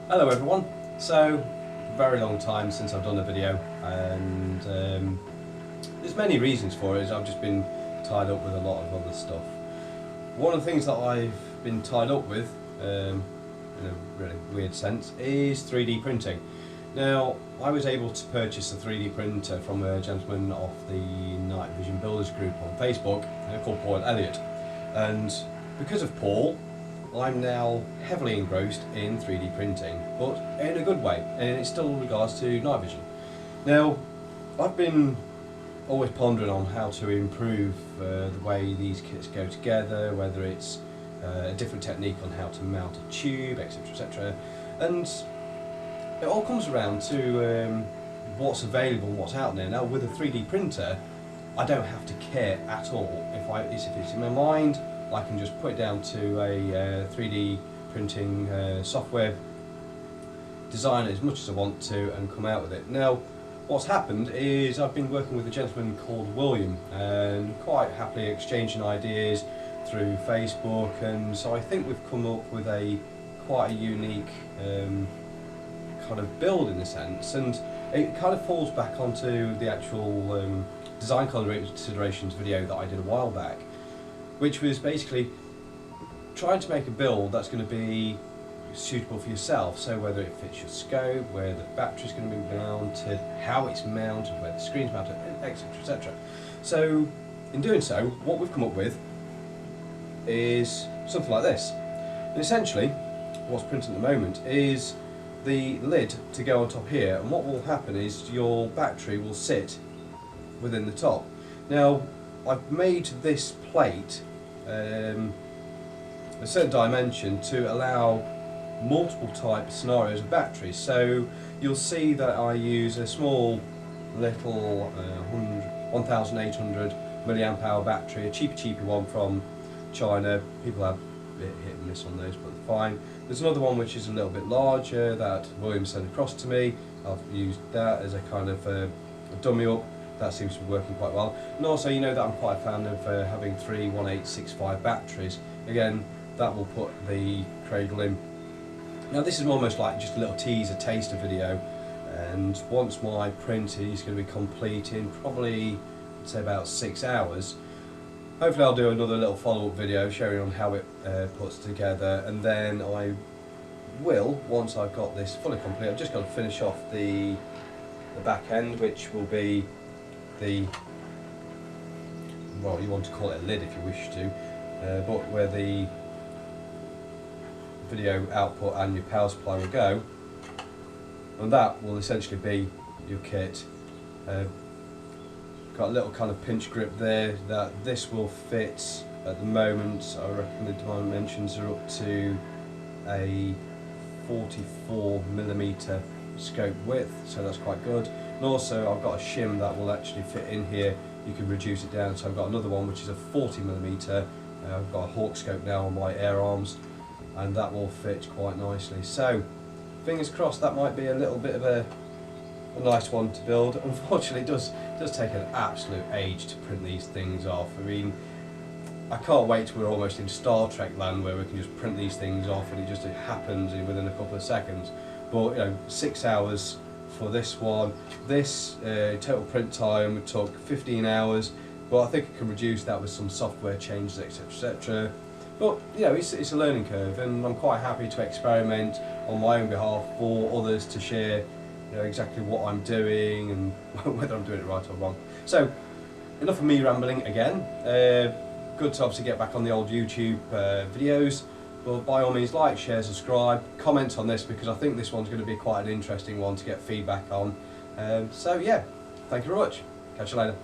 Hello everyone. So, very long time since I've done a video, and there's many reasons for it. I've just been tied up with a lot of other stuff. One of the things that I've been tied up with, in a really weird sense, is 3D printing. Now, I was able to purchase a 3D printer from a gentleman off the Night Vision Builders group on Facebook called Paul Elliott, and because of Paul, I'm now heavily engrossed in 3D printing, but in a good way, and it still regards to night vision. Now, I've been always pondering on how to improve the way these kits go together, whether it's a different technique on how to mount a tube, etc, etc, and it all comes around to what's available and what's out there. Now, with a 3D printer, I don't have to care at all. If it's in my mind, I can just put it down to a 3D printing software, design it as much as I want to, and come out with it. Now, what's happened is I've been working with a gentleman called William, and quite happily exchanging ideas through Facebook, and so I think we've come up with quite a unique kind of build in a sense, and it kind of falls back onto the actual design considerations video that I did a while back, which was basically trying to make a build that's going to be suitable for yourself. So whether it fits your scope, where the battery's going to be mounted, how it's mounted, where the screen's mounted, etc, etc. So in doing so, what we've come up with is something like this. And essentially, what's printed at the moment is the lid to go on top here, and what will happen is your battery will sit within the top. Now, I've made this plate a certain dimension to allow multiple type scenarios of batteries. So you'll see that I use a small little 1800 milliamp hour battery, a cheapy one from China. People have a bit hit and miss on those, but fine. There's another one which is a little bit larger that William sent across to me. I've used that as a kind of a dummy up. That seems to be working quite well. And also, you know that I'm quite a fan of having three 1865 batteries. Again, that will put the cradle in. Now, this is almost like just a little teaser, taster video, and once my print is going to be complete in probably, I'd say, about 6 hours, hopefully I'll do another little follow-up video showing on how it puts together, and then I will, once I've got this fully complete, I've just got to finish off the back end, which will be the, well, you want to call it a lid if you wish to, but where the video output and your power supply will go, and that will essentially be your kit. Got a little kind of pinch grip there that this will fit at the moment. I reckon the dimensions are up to a 44mm scope width, so that's quite good. And also I've got a shim that will actually fit in here. You can reduce it down, so I've got another one which is a 40mm. I've got a Hawk scope now on my air arms, and that will fit quite nicely. So fingers crossed, that might be a little bit of a nice one to build. Unfortunately, it does take an absolute age to print these things off. I mean, I can't wait till we're almost in Star Trek land where we can just print these things off and it happens within a couple of seconds. But 6 hours for this one. This total print time took 15 hours, but I think I can reduce that with some software changes, etc, etc. But it's a learning curve, and I'm quite happy to experiment on my own behalf for others to share exactly what I'm doing and whether I'm doing it right or wrong. So enough of me rambling again. Good to obviously get back on the old YouTube videos. But by all means, like, share, subscribe, comment on this, because I think this one's going to be quite an interesting one to get feedback on. So yeah, thank you very much. Catch you later.